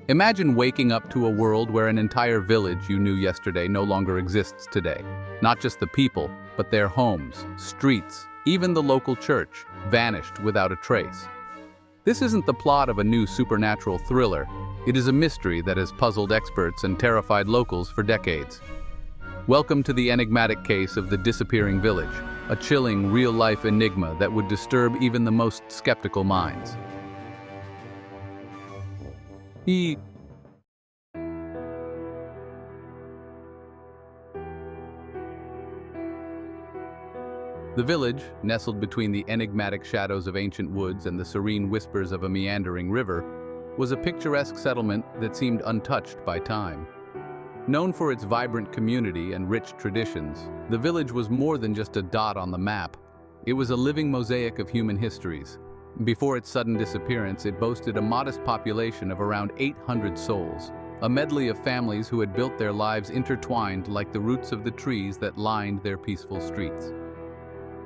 Imagine waking up to a world where an entire village you knew yesterday no longer exists today. Not just the people, but their homes, streets, even the local church, vanished without a trace. This isn't the plot of a new supernatural thriller. It is a mystery that has puzzled experts and terrified locals for decades. Welcome to the enigmatic case of the disappearing village, a chilling, real-life enigma that would disturb even the most skeptical minds. The village, nestled between the enigmatic shadows of ancient woods and the serene whispers of a meandering river, was a picturesque settlement that seemed untouched by time. Known for its vibrant community and rich traditions, the village was more than just a dot on the map. It was a living mosaic of human histories. Before its sudden disappearance, it boasted a modest population of around 800 souls, a medley of families who had built their lives intertwined like the roots of the trees that lined their peaceful streets.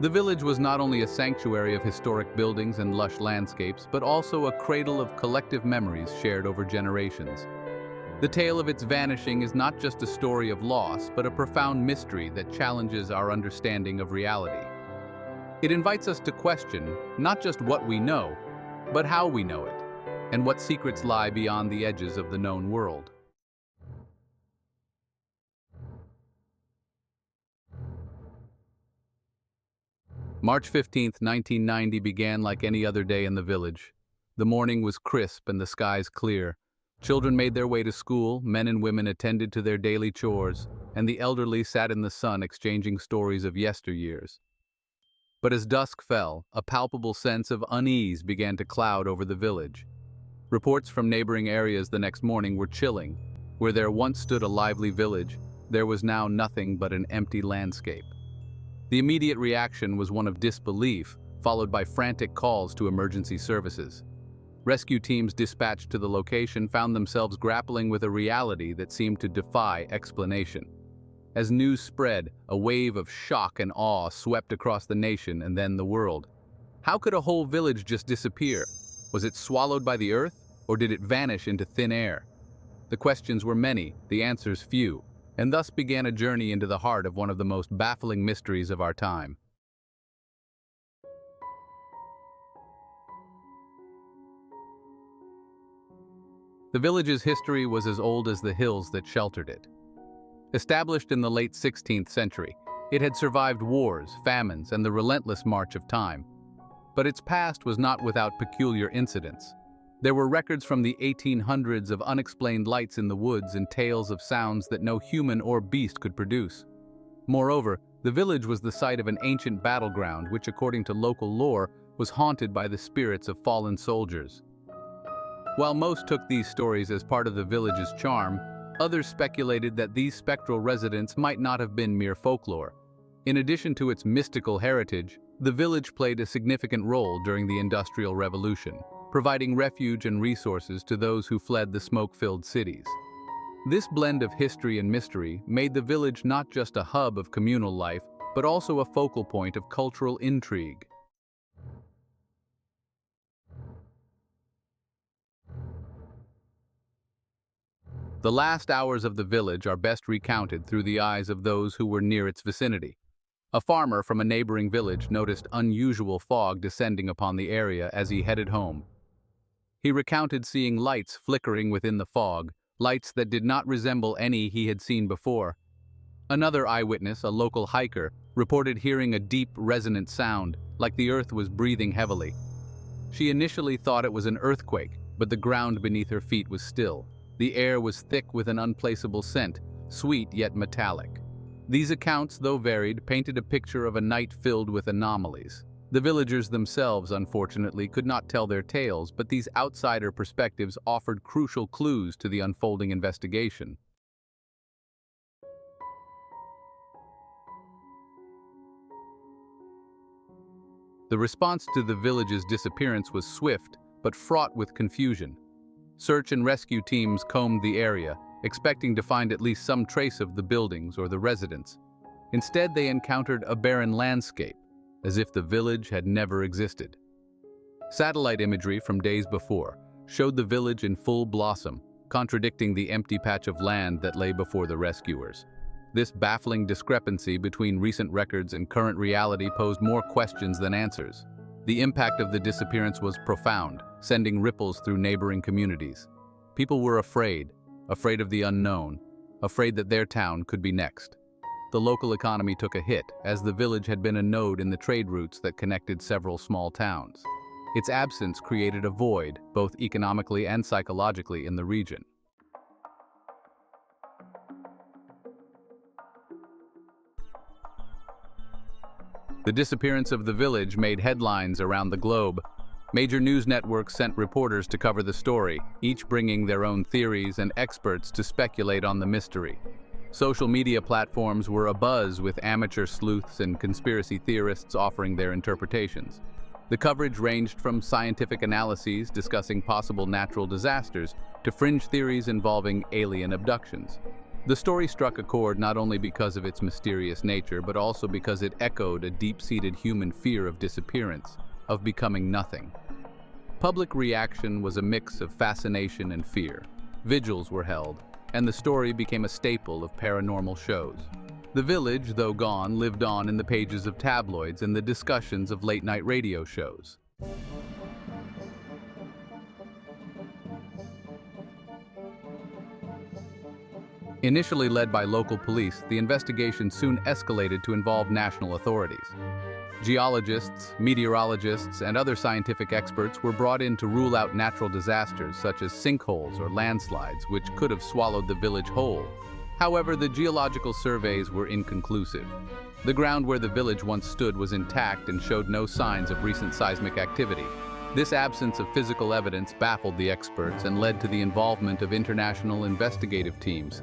The village was not only a sanctuary of historic buildings and lush landscapes, but also a cradle of collective memories shared over generations. The tale of its vanishing is not just a story of loss, but a profound mystery that challenges our understanding of reality. It invites us to question not just what we know, but how we know it, and what secrets lie beyond the edges of the known world. March 15, 1990 began like any other day in the village. The morning was crisp and the skies clear. Children made their way to school, men and women attended to their daily chores, and the elderly sat in the sun exchanging stories of yesteryears. But as dusk fell, a palpable sense of unease began to cloud over the village. Reports from neighboring areas the next morning were chilling. Where there once stood a lively village, there was now nothing but an empty landscape. The immediate reaction was one of disbelief, followed by frantic calls to emergency services. Rescue teams dispatched to the location found themselves grappling with a reality that seemed to defy explanation. As news spread, a wave of shock and awe swept across the nation and then the world. How could a whole village just disappear? Was it swallowed by the earth, or did it vanish into thin air? The questions were many, the answers few, and thus began a journey into the heart of one of the most baffling mysteries of our time. The village's history was as old as the hills that sheltered it. Established in the late 16th century, it had survived wars, famines, and the relentless march of time. But its past was not without peculiar incidents. There were records from the 1800s of unexplained lights in the woods and tales of sounds that no human or beast could produce. Moreover, the village was the site of an ancient battleground which, according to local lore, was haunted by the spirits of fallen soldiers. While most took these stories as part of the village's charm, others speculated that these spectral residents might not have been mere folklore. In addition to its mystical heritage, the village played a significant role during the Industrial Revolution, providing refuge and resources to those who fled the smoke-filled cities. This blend of history and mystery made the village not just a hub of communal life, but also a focal point of cultural intrigue. The last hours of the village are best recounted through the eyes of those who were near its vicinity. A farmer from a neighboring village noticed unusual fog descending upon the area as he headed home. He recounted seeing lights flickering within the fog, lights that did not resemble any he had seen before. Another eyewitness, a local hiker, reported hearing a deep, resonant sound, like the earth was breathing heavily. She initially thought it was an earthquake, but the ground beneath her feet was still. The air was thick with an unplaceable scent, sweet yet metallic. These accounts, though varied, painted a picture of a night filled with anomalies. The villagers themselves, unfortunately, could not tell their tales, but these outsider perspectives offered crucial clues to the unfolding investigation. The response to the village's disappearance was swift, but fraught with confusion. Search and rescue teams combed the area, expecting to find at least some trace of the buildings or the residents. Instead, they encountered a barren landscape, as if the village had never existed. Satellite imagery from days before showed the village in full blossom, contradicting the empty patch of land that lay before the rescuers. This baffling discrepancy between recent records and current reality posed more questions than answers. The impact of the disappearance was profound, sending ripples through neighboring communities. People were afraid of the unknown, afraid that their town could be next. The local economy took a hit, as the village had been a node in the trade routes that connected several small towns. Its absence created a void, both economically and psychologically, in the region. The disappearance of the village made headlines around the globe. Major news networks sent reporters to cover the story, each bringing their own theories and experts to speculate on the mystery. Social media platforms were abuzz with amateur sleuths and conspiracy theorists offering their interpretations. The coverage ranged from scientific analyses discussing possible natural disasters to fringe theories involving alien abductions. The story struck a chord not only because of its mysterious nature, but also because it echoed a deep-seated human fear of disappearance, of becoming nothing. Public reaction was a mix of fascination and fear. Vigils were held, and the story became a staple of paranormal shows. The village, though gone, lived on in the pages of tabloids and the discussions of late-night radio shows. Initially led by local police, the investigation soon escalated to involve national authorities. Geologists, meteorologists, and other scientific experts were brought in to rule out natural disasters such as sinkholes or landslides, which could have swallowed the village whole. However, the geological surveys were inconclusive. The ground where the village once stood was intact and showed no signs of recent seismic activity. This absence of physical evidence baffled the experts and led to the involvement of international investigative teams.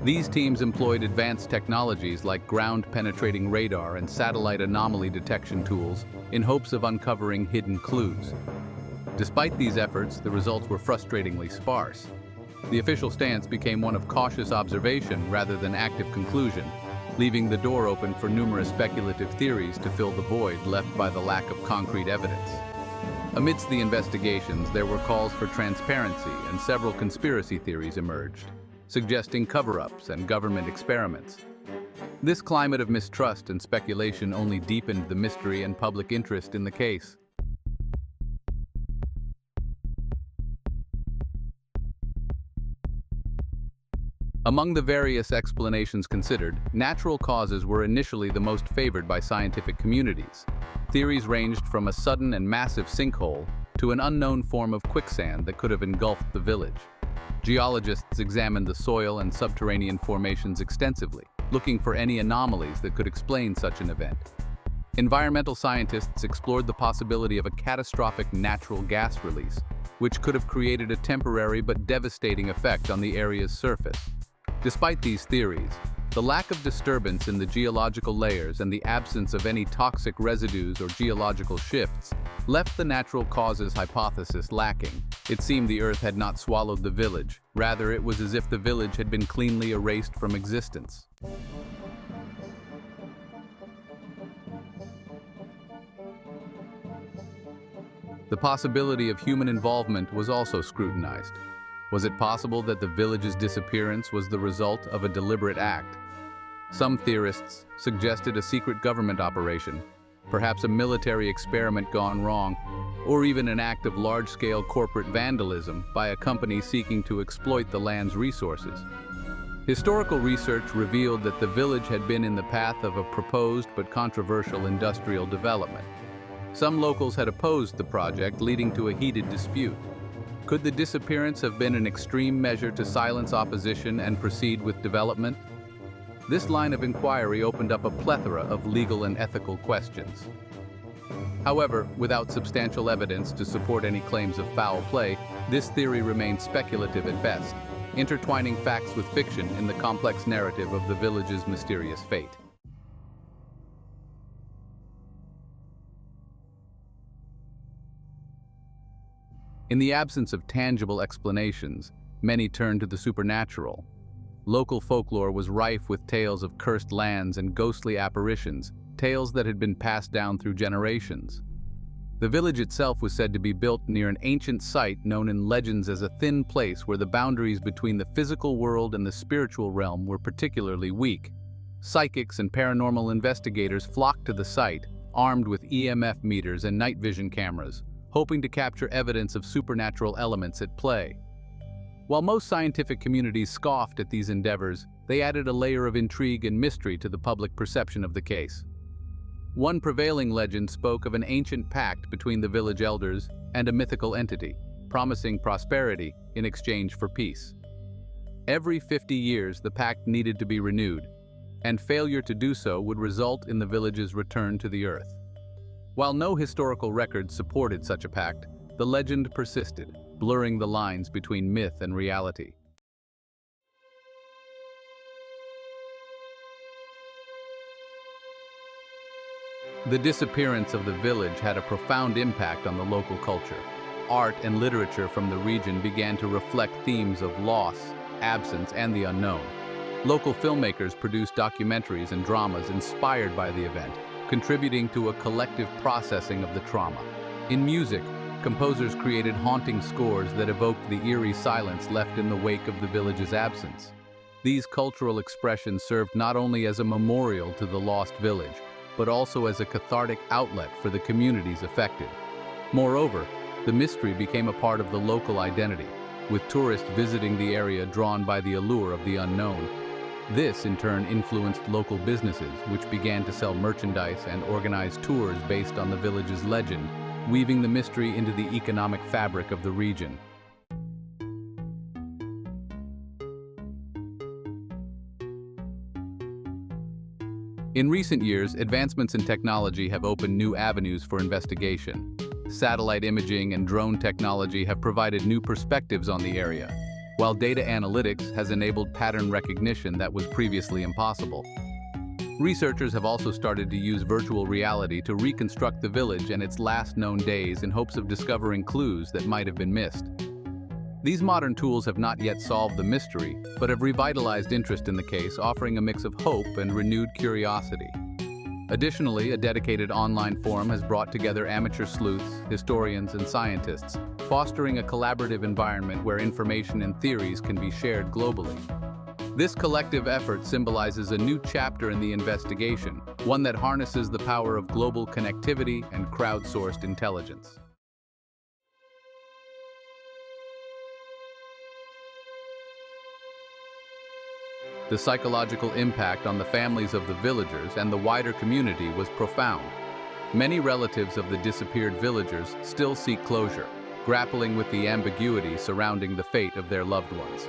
These teams employed advanced technologies like ground-penetrating radar and satellite anomaly detection tools in hopes of uncovering hidden clues. Despite these efforts, the results were frustratingly sparse. The official stance became one of cautious observation rather than active conclusion, leaving the door open for numerous speculative theories to fill the void left by the lack of concrete evidence. Amidst the investigations, there were calls for transparency, and several conspiracy theories emerged, suggesting cover-ups and government experiments. This climate of mistrust and speculation only deepened the mystery and public interest in the case. Among the various explanations considered, natural causes were initially the most favored by scientific communities. Theories ranged from a sudden and massive sinkhole to an unknown form of quicksand that could have engulfed the village. Geologists examined the soil and subterranean formations extensively, looking for any anomalies that could explain such an event. Environmental scientists explored the possibility of a catastrophic natural gas release, which could have created a temporary but devastating effect on the area's surface. Despite these theories, the lack of disturbance in the geological layers and the absence of any toxic residues or geological shifts left the natural causes hypothesis lacking. It seemed the Earth had not swallowed the village. Rather, it was as if the village had been cleanly erased from existence. The possibility of human involvement was also scrutinized. Was it possible that the village's disappearance was the result of a deliberate act? Some theorists suggested a secret government operation, perhaps a military experiment gone wrong, or even an act of large-scale corporate vandalism by a company seeking to exploit the land's resources. Historical research revealed that the village had been in the path of a proposed but controversial industrial development. Some locals had opposed the project, leading to a heated dispute. Could the disappearance have been an extreme measure to silence opposition and proceed with development? This line of inquiry opened up a plethora of legal and ethical questions. However, without substantial evidence to support any claims of foul play, this theory remained speculative at best, intertwining facts with fiction in the complex narrative of the village's mysterious fate. In the absence of tangible explanations, many turned to the supernatural. Local folklore was rife with tales of cursed lands and ghostly apparitions, tales that had been passed down through generations. The village itself was said to be built near an ancient site known in legends as a thin place where the boundaries between the physical world and the spiritual realm were particularly weak. Psychics and paranormal investigators flocked to the site, armed with EMF meters and night vision cameras, hoping to capture evidence of supernatural elements at play. While most scientific communities scoffed at these endeavors, they added a layer of intrigue and mystery to the public perception of the case. One prevailing legend spoke of an ancient pact between the village elders and a mythical entity, promising prosperity in exchange for peace. Every 50 years, the pact needed to be renewed, and failure to do so would result in the village's return to the earth. While no historical records supported such a pact, the legend persisted, blurring the lines between myth and reality. The disappearance of the village had a profound impact on the local culture. Art and literature from the region began to reflect themes of loss, absence, and the unknown. Local filmmakers produced documentaries and dramas inspired by the event, contributing to a collective processing of the trauma. In music, composers created haunting scores that evoked the eerie silence left in the wake of the village's absence. These cultural expressions served not only as a memorial to the lost village, but also as a cathartic outlet for the communities affected. Moreover, the mystery became a part of the local identity, with tourists visiting the area drawn by the allure of the unknown. This, in turn, influenced local businesses, which began to sell merchandise and organize tours based on the village's legend, weaving the mystery into the economic fabric of the region. In recent years, advancements in technology have opened new avenues for investigation. Satellite imaging and drone technology have provided new perspectives on the area, while data analytics has enabled pattern recognition that was previously impossible. Researchers have also started to use virtual reality to reconstruct the village and its last known days in hopes of discovering clues that might have been missed. These modern tools have not yet solved the mystery, but have revitalized interest in the case, offering a mix of hope and renewed curiosity. Additionally, a dedicated online forum has brought together amateur sleuths, historians, and scientists, fostering a collaborative environment where information and theories can be shared globally. This collective effort symbolizes a new chapter in the investigation, one that harnesses the power of global connectivity and crowdsourced intelligence. The psychological impact on the families of the villagers and the wider community was profound. Many relatives of the disappeared villagers still seek closure, grappling with the ambiguity surrounding the fate of their loved ones.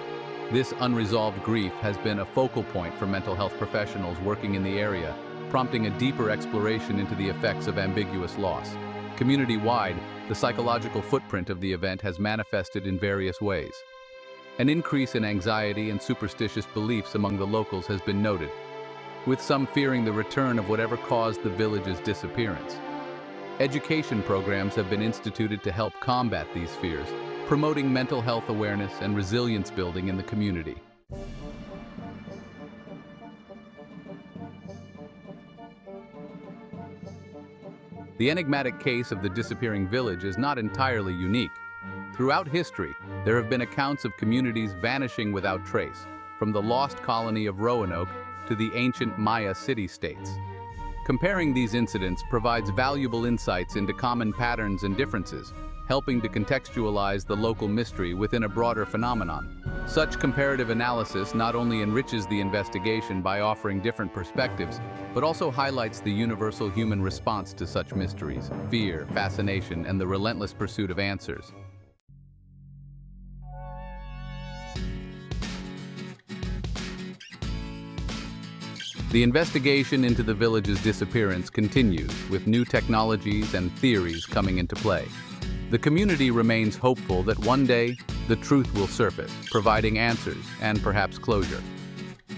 This unresolved grief has been a focal point for mental health professionals working in the area, prompting a deeper exploration into the effects of ambiguous loss. Community-wide, the psychological footprint of the event has manifested in various ways. An increase in anxiety and superstitious beliefs among the locals has been noted, with some fearing the return of whatever caused the village's disappearance. Education programs have been instituted to help combat these fears, promoting mental health awareness and resilience building in the community. The enigmatic case of the disappearing village is not entirely unique. Throughout history, there have been accounts of communities vanishing without trace, from the lost colony of Roanoke to the ancient Maya city-states. Comparing these incidents provides valuable insights into common patterns and differences, helping to contextualize the local mystery within a broader phenomenon. Such comparative analysis not only enriches the investigation by offering different perspectives, but also highlights the universal human response to such mysteries: fear, fascination, and the relentless pursuit of answers. The investigation into the village's disappearance continues, with new technologies and theories coming into play. The community remains hopeful that one day, the truth will surface, providing answers and perhaps closure.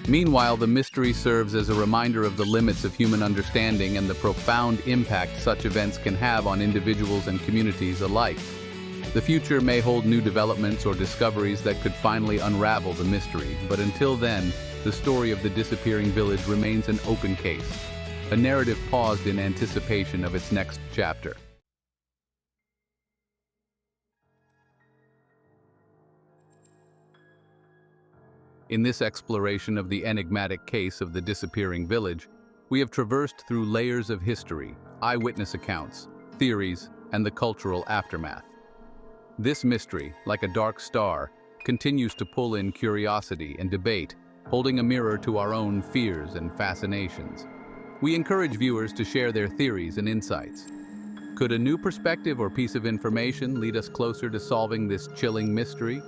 Meanwhile, the mystery serves as a reminder of the limits of human understanding and the profound impact such events can have on individuals and communities alike. The future may hold new developments or discoveries that could finally unravel the mystery, but until then, the story of the disappearing village remains an open case, a narrative paused in anticipation of its next chapter. In this exploration of the enigmatic case of the disappearing village, we have traversed through layers of history, eyewitness accounts, theories, and the cultural aftermath. This mystery, like a dark star, continues to pull in curiosity and debate, holding a mirror to our own fears and fascinations. We encourage viewers to share their theories and insights. Could a new perspective or piece of information lead us closer to solving this chilling mystery?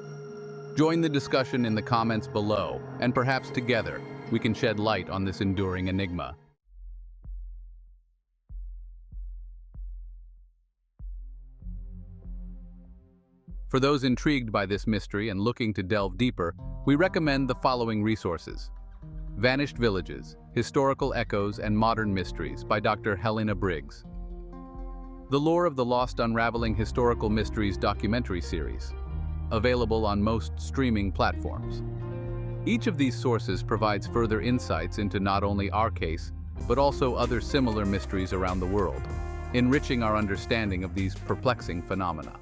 Join the discussion in the comments below, and perhaps together, we can shed light on this enduring enigma. For those intrigued by this mystery and looking to delve deeper, we recommend the following resources. Vanished Villages, Historical Echoes and Modern Mysteries by Dr. Helena Briggs. The Lore of the Lost Unraveling Historical Mysteries documentary series, available on most streaming platforms. Each of these sources provides further insights into not only our case, but also other similar mysteries around the world, enriching our understanding of these perplexing phenomena.